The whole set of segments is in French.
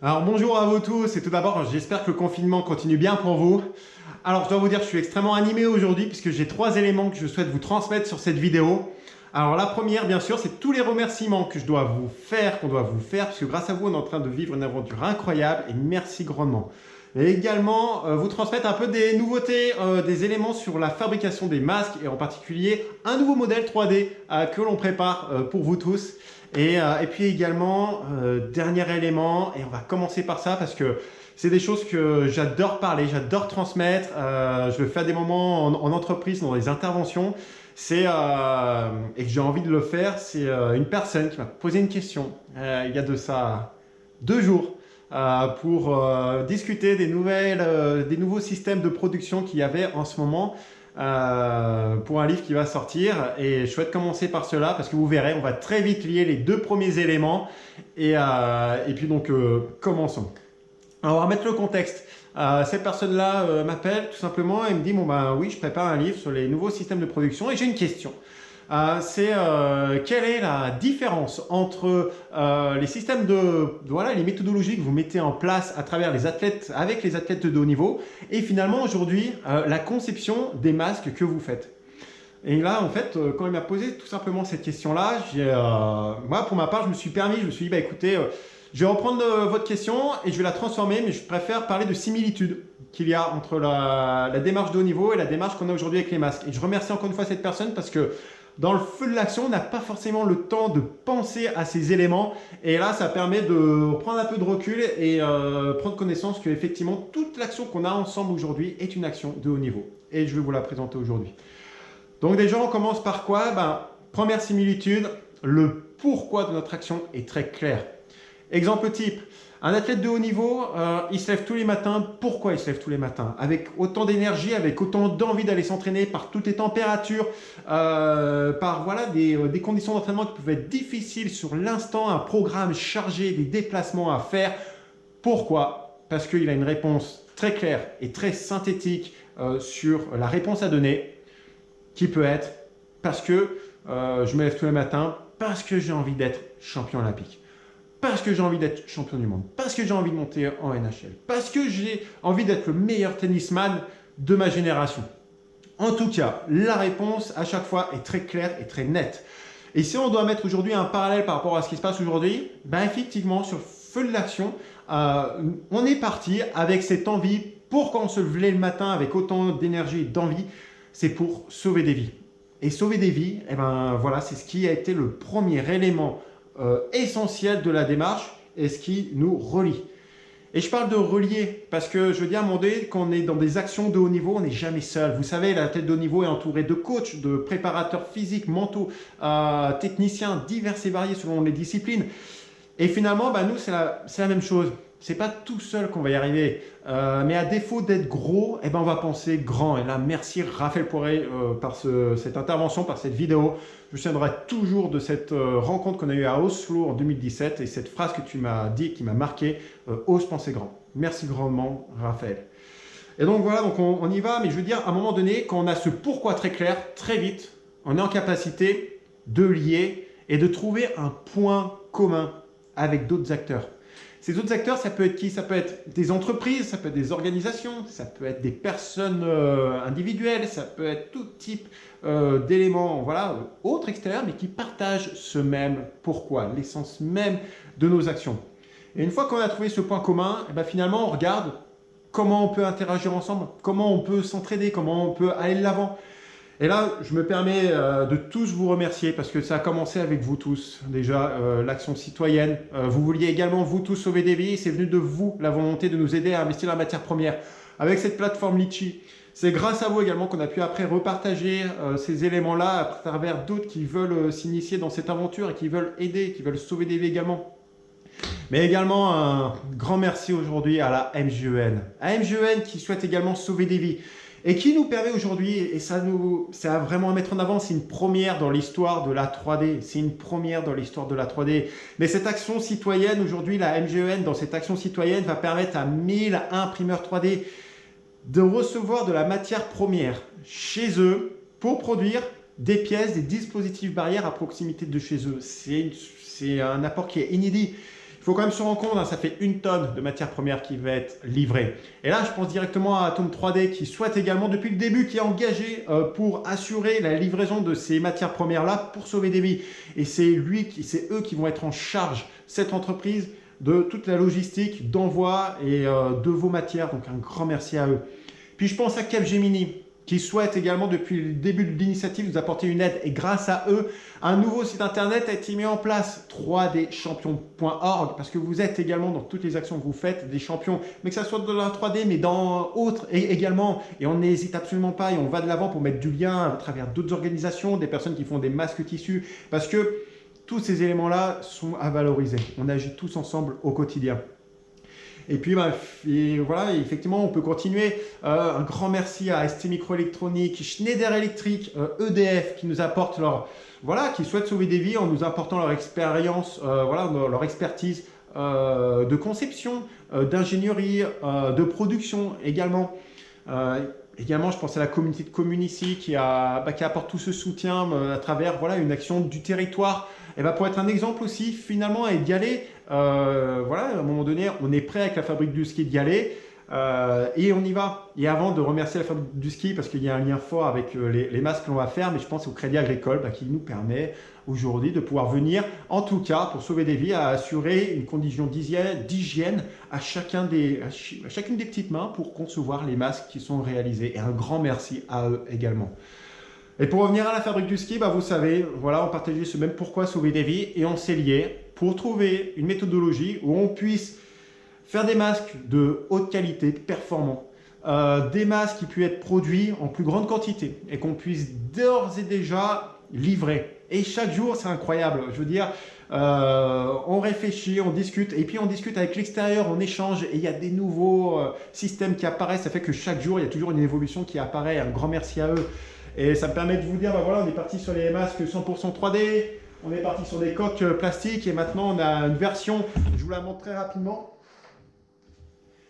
Alors bonjour à vous tous et tout d'abord j'espère que le confinement continue bien pour vous. Alors je dois vous dire que je suis extrêmement animé aujourd'hui puisque j'ai 3 éléments que je souhaite vous transmettre sur cette vidéo. Alors la première bien sûr c'est tous les remerciements que je dois vous faire, qu'on doit vous faire puisque grâce à vous on est en train de vivre une aventure incroyable et merci grandement. Et également vous transmettre un peu des nouveautés, des éléments sur la fabrication des masques et en particulier un nouveau modèle 3D que l'on prépare pour vous tous. Et puis également, dernier élément, et on va commencer par ça parce que c'est des choses que j'adore parler, j'adore transmettre. Je le fais à des moments en entreprise, dans des interventions. Et que j'ai envie de le faire, c'est une personne qui m'a posé une question il y a de ça 2 jours pour discuter des nouveaux systèmes de production qu'il y avait en ce moment. Pour un livre qui va sortir et je souhaite commencer par cela parce que vous verrez, on va très vite lier les 2 premiers éléments et puis donc commençons. Alors on va mettre le contexte. Cette personne-là m'appelle tout simplement et me dit bon ben oui je prépare un livre sur les nouveaux systèmes de production et j'ai une question. Quelle est la différence entre les systèmes voilà, les méthodologies que vous mettez en place à travers les athlètes, avec les athlètes de haut niveau et finalement aujourd'hui la conception des masques que vous faites. Et là en fait quand il m'a posé tout simplement cette question-là, moi pour ma part je me suis dit bah écoutez je vais reprendre votre question et je vais la transformer mais je préfère parler de similitudes qu'il y a entre la démarche de haut niveau et la démarche qu'on a aujourd'hui avec les masques. Et je remercie encore une fois cette personne parce que dans le feu de l'action, on n'a pas forcément le temps de penser à ces éléments. Et là, ça permet de prendre un peu de recul et prendre connaissance qu'effectivement, toute l'action qu'on a ensemble aujourd'hui est une action de haut niveau. Et je vais vous la présenter aujourd'hui. Donc déjà, on commence par quoi? Première similitude, le pourquoi de notre action est très clair. Exemple type. Un athlète de haut niveau, il se lève tous les matins. Pourquoi il se lève tous les matins? Avec autant d'énergie, avec autant d'envie d'aller s'entraîner par toutes les températures, par voilà, des conditions d'entraînement qui peuvent être difficiles sur l'instant, un programme chargé, des déplacements à faire. Pourquoi? Parce qu'il a une réponse très claire et très synthétique sur la réponse à donner, qui peut être parce que je me lève tous les matins, parce que j'ai envie d'être champion olympique. Parce que j'ai envie d'être champion du monde, parce que j'ai envie de monter en NHL, parce que j'ai envie d'être le meilleur tennisman de ma génération. En tout cas, la réponse à chaque fois est très claire et très nette. Et si on doit mettre aujourd'hui un parallèle par rapport à ce qui se passe aujourd'hui, effectivement, sur le feu de l'action, on est parti avec cette envie. Pourquoi on se levait le matin avec autant d'énergie et d'envie? C'est pour sauver des vies. Et sauver des vies, voilà, c'est ce qui a été le premier élément essentiel de la démarche et ce qui nous relie. Et je parle de relier parce que je veux dire à un moment donné, quand on est dans des actions de haut niveau, on n'est jamais seul. Vous savez, l'athlète de haut niveau est entouré de coachs, de préparateurs physiques, mentaux, techniciens divers et variés selon les disciplines. Et finalement, nous, c'est la même chose. C'est pas tout seul qu'on va y arriver. Mais à défaut d'être gros, on va penser grand. Et là, merci Raphaël Poiré par cette intervention, par cette vidéo. Je me souviendrai toujours de cette rencontre qu'on a eue à Oslo en 2017 et cette phrase que tu m'as dit qui m'a marqué, ose penser grand. Merci grandement Raphaël. Et donc voilà, donc on y va. Mais je veux dire, à un moment donné, quand on a ce pourquoi très clair, très vite, on est en capacité de lier et de trouver un point commun avec d'autres acteurs. Ces autres acteurs, ça peut être qui? Ça peut être des entreprises, ça peut être des organisations, ça peut être des personnes individuelles, ça peut être tout type d'éléments, voilà, autres extérieurs, mais qui partagent ce même pourquoi, l'essence même de nos actions. Et une fois qu'on a trouvé ce point commun, finalement, on regarde comment on peut interagir ensemble, comment on peut s'entraider, comment on peut aller de l'avant. Et là, je me permets de tous vous remercier parce que ça a commencé avec vous tous. Déjà, l'action citoyenne. Vous vouliez également, vous tous, sauver des vies. C'est venu de vous, la volonté de nous aider à investir la matière première. Avec cette plateforme Litchi, c'est grâce à vous également qu'on a pu après repartager ces éléments-là à travers d'autres qui veulent s'initier dans cette aventure et qui veulent aider, qui veulent sauver des vies également. Mais également un grand merci aujourd'hui à la MJEN. À MJEN qui souhaite également sauver des vies. Et qui nous permet aujourd'hui, et ça a vraiment à mettre en avant, c'est une première dans l'histoire de la 3D. C'est une première dans l'histoire de la 3D. Mais cette action citoyenne, aujourd'hui, la MJEN, dans cette action citoyenne, va permettre à 1000 imprimeurs 3D de recevoir de la matière première chez eux pour produire des pièces, des dispositifs barrières à proximité de chez eux. C'est un apport qui est inédit. Il faut quand même se rendre compte, hein, ça fait 1 tonne de matière première qui va être livrée. Et là, je pense directement à Atom 3D qui souhaite également depuis le début, qui est engagé pour assurer la livraison de ces matières premières-là pour sauver des vies. Et c'est eux qui vont être en charge, cette entreprise, de toute la logistique d'envoi et de vos matières. Donc un grand merci à eux. Puis je pense à Capgemini, qui souhaite également depuis le début de l'initiative nous apporter une aide. Et grâce à eux, un nouveau site internet a été mis en place, 3dchampions.org, parce que vous êtes également dans toutes les actions que vous faites des champions, mais que ça soit dans la 3D, mais dans autres également. Et on n'hésite absolument pas et on va de l'avant pour mettre du lien à travers d'autres organisations, des personnes qui font des masques tissus, parce que tous ces éléments-là sont à valoriser. On agit tous ensemble au quotidien. Et puis, voilà, effectivement, on peut continuer. Un grand merci à ST Microélectronique, Schneider Electric, EDF qui nous apportent qui souhaitent sauver des vies en nous apportant leur expérience, leur expertise de conception, d'ingénierie, de production également. Également, je pense à la communauté de Communici qui apporte tout ce soutien à travers une action du territoire. Et pour être un exemple aussi, finalement, et d'y aller, à un moment donné, on est prêt avec la fabrique du ski d'y aller et on y va. Et avant de remercier la fabrique du ski, parce qu'il y a un lien fort avec les masques que l'on va faire, mais je pense au Crédit Agricole qui nous permet aujourd'hui de pouvoir venir, en tout cas, pour sauver des vies, à assurer une condition d'hygiène à chacune des petites mains pour concevoir les masques qui sont réalisés. Et un grand merci à eux également. Et pour revenir à la fabrique du ski, vous savez, on partageait ce même pourquoi sauver des vies et on s'est lié pour trouver une méthodologie où on puisse faire des masques de haute qualité, performants, des masques qui puissent être produits en plus grande quantité et qu'on puisse d'ores et déjà livrer. Et chaque jour, c'est incroyable. Je veux dire, on réfléchit, on discute et puis on discute avec l'extérieur, on échange et il y a des nouveaux systèmes qui apparaissent. Ça fait que chaque jour, il y a toujours une évolution qui apparaît. Un grand merci à eux. Et ça me permet de vous dire, on est parti sur les masques 100% 3D, on est parti sur des coques plastiques et maintenant on a une version, je vous la montre très rapidement.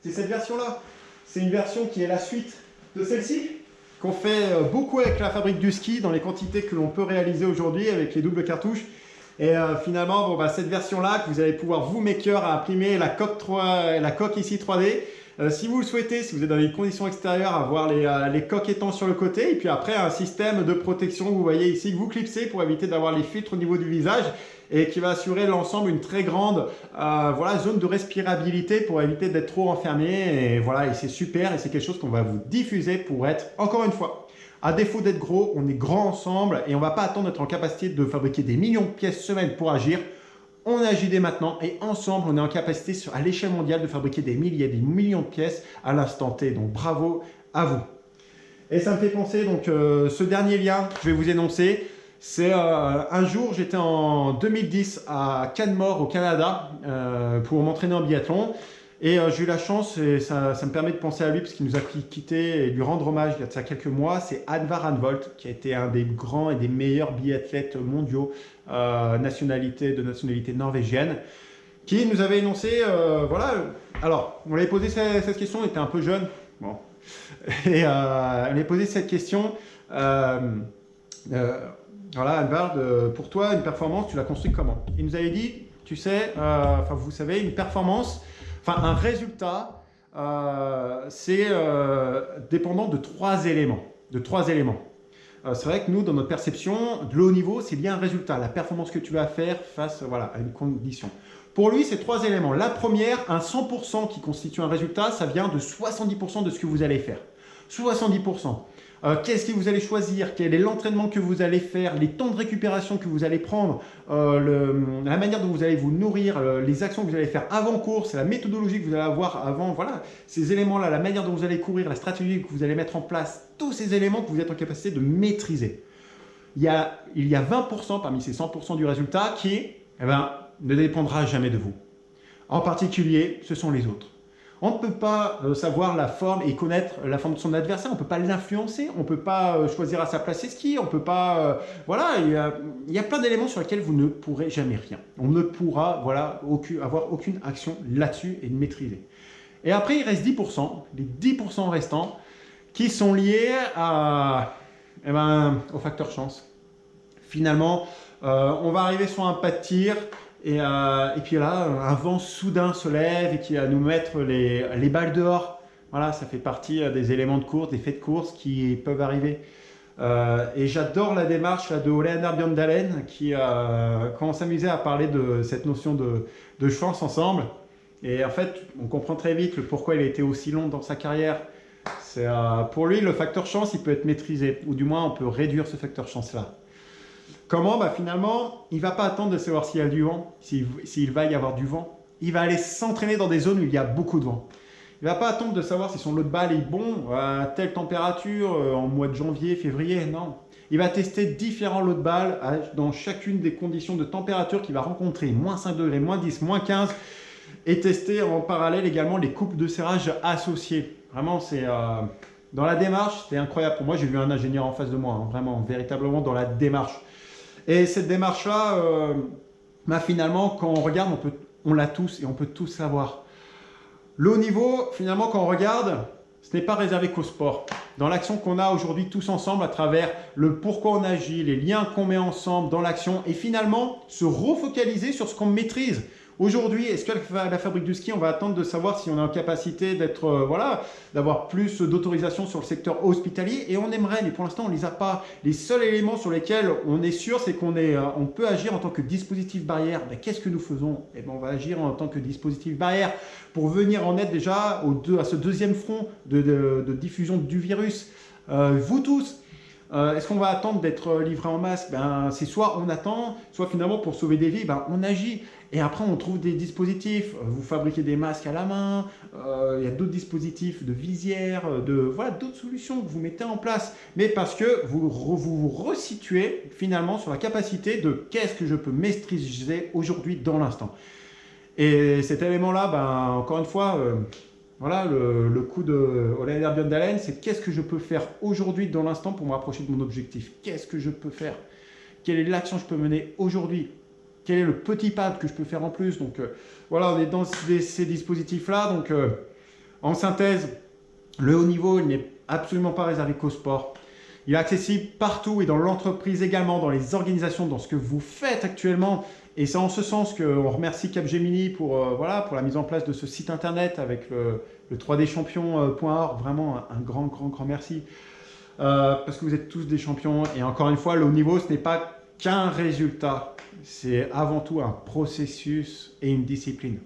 C'est cette version-là. C'est une version qui est la suite de celle-ci, qu'on fait beaucoup avec la fabrique du ski dans les quantités que l'on peut réaliser aujourd'hui avec les doubles cartouches. Et finalement, cette version-là, que vous allez pouvoir vous, maker, à imprimer la coque ici 3D. Si vous le souhaitez, si vous êtes dans les conditions extérieures, avoir les coques étant sur le côté et puis après un système de protection, vous voyez ici, que vous clipsez pour éviter d'avoir les filtres au niveau du visage et qui va assurer l'ensemble une très grande zone de respirabilité pour éviter d'être trop enfermé. Et c'est super et c'est quelque chose qu'on va vous diffuser pour être, encore une fois, à défaut d'être gros, on est grand ensemble et on ne va pas attendre d'être en capacité de fabriquer des millions de pièces semaine pour agir. On agit dès maintenant et ensemble, on est en capacité à l'échelle mondiale de fabriquer des milliers, des millions de pièces à l'instant T. Donc bravo à vous. Et ça me fait penser, ce dernier lien que je vais vous énoncer, c'est un jour, j'étais en 2010 à Canmore au Canada pour m'entraîner en biathlon. Et j'ai eu la chance, et ça me permet de penser à lui parce qu'il nous a quitté et lui rendre hommage il y a de ça quelques mois. C'est Advar Anvolt qui a été un des grands et des meilleurs biathlètes mondiaux de nationalité norvégienne, qui nous avait énoncé, alors on lui avait posé cette question, il était un peu jeune, et on lui a posé cette question, Advar, pour toi une performance, tu l'as construite comment? Il nous avait dit, tu sais, vous savez, une performance, un résultat, c'est dépendant de trois éléments. C'est vrai que nous, dans notre perception, de haut niveau, c'est bien un résultat, la performance que tu vas faire face à une condition. Pour lui, c'est trois éléments. La première, un 100% qui constitue un résultat, ça vient de 70% de ce que vous allez faire. 70%. Qu'est-ce que vous allez choisir? Quel est l'entraînement que vous allez faire? Les temps de récupération que vous allez prendre? La manière dont vous allez vous nourrir? Les actions que vous allez faire avant course? La méthodologie que vous allez avoir avant? Voilà, ces éléments-là, la manière dont vous allez courir, la stratégie que vous allez mettre en place, tous ces éléments que vous êtes en capacité de maîtriser. Il y a 20% parmi ces 100% du résultat qui ne dépendra jamais de vous. En particulier, ce sont les autres. On ne peut pas savoir la forme et connaître la forme de son adversaire, on ne peut pas l'influencer, on ne peut pas choisir à sa place ses skis, on ne peut pas... il y a plein d'éléments sur lesquels vous ne pourrez jamais rien. On ne pourra avoir aucune action là-dessus et maîtriser. Et après, il reste 10%, les 10% restants, qui sont liés au facteur chance. Finalement, on va arriver sur un pas de tir Et puis là, un vent soudain se lève et qui va nous mettre les balles dehors. Voilà, ça fait partie des éléments de course, des faits de course qui peuvent arriver. Et j'adore la démarche là, de Ole Einar Bjørndalen quand on s'amusait à parler de cette notion de chance ensemble. Et en fait, on comprend très vite le pourquoi il a été aussi long dans sa carrière. Pour lui, le facteur chance, il peut être maîtrisé, ou du moins on peut réduire ce facteur chance-là. Comment? Finalement, il ne va pas attendre de savoir s'il y a du vent, s'il va y avoir du vent. Il va aller s'entraîner dans des zones où il y a beaucoup de vent. Il ne va pas attendre de savoir si son lot de balle est bon à telle température en mois de janvier, février. Non. Il va tester différents lots de balles dans chacune des conditions de température qu'il va rencontrer, moins 5 degrés, moins 10, moins 15, et tester en parallèle également les coupes de serrage associées. Vraiment, dans la démarche, c'était incroyable. Pour moi, j'ai vu un ingénieur en face de moi, hein, vraiment, véritablement dans la démarche. Et cette démarche-là, finalement, quand on regarde, on l'a tous et on peut tous savoir. Le haut niveau, finalement, quand on regarde, ce n'est pas réservé qu'au sport. Dans l'action qu'on a aujourd'hui tous ensemble à travers le pourquoi on agit, les liens qu'on met ensemble dans l'action et finalement se refocaliser sur ce qu'on maîtrise. Aujourd'hui, est-ce qu'à la fabrique du ski, on va attendre de savoir si on est en capacité d'avoir plus d'autorisation sur le secteur hospitalier? Et on aimerait, mais pour l'instant, on ne les a pas. Les seuls éléments sur lesquels on est sûr, c'est qu'on peut agir en tant que dispositif barrière. Qu'est-ce que nous faisons? On va agir en tant que dispositif barrière pour venir en aide déjà à ce deuxième front de diffusion du virus. Vous tous, est-ce qu'on va attendre d'être livré en masse? C'est soit on attend, soit finalement pour sauver des vies, on agit. Et après, on trouve des dispositifs. Vous fabriquez des masques à la main, il y a d'autres dispositifs de visière, d'autres solutions que vous mettez en place. Mais parce que vous resituez finalement sur la capacité de qu'est-ce que je peux maîtriser aujourd'hui dans l'instant. Et cet élément-là, encore une fois, le coup de Ole Einar Bjørndalen, c'est qu'est-ce que je peux faire aujourd'hui dans l'instant pour me rapprocher de mon objectif? Qu'est-ce que je peux faire? Quelle est l'action que je peux mener aujourd'hui? Quel est le petit pas que je peux faire en plus? Donc on est dans ces dispositifs-là. Donc en synthèse, le haut niveau, il n'est absolument pas réservé qu'au sport. Il est accessible partout et dans l'entreprise également, dans les organisations, dans ce que vous faites actuellement. Et c'est en ce sens qu'on remercie Capgemini pour la mise en place de ce site internet avec le 3dchampion.org. Vraiment un grand, grand, grand merci. Parce que vous êtes tous des champions. Et encore une fois, le haut niveau, ce n'est pas qu'un résultat. C'est avant tout un processus et une discipline.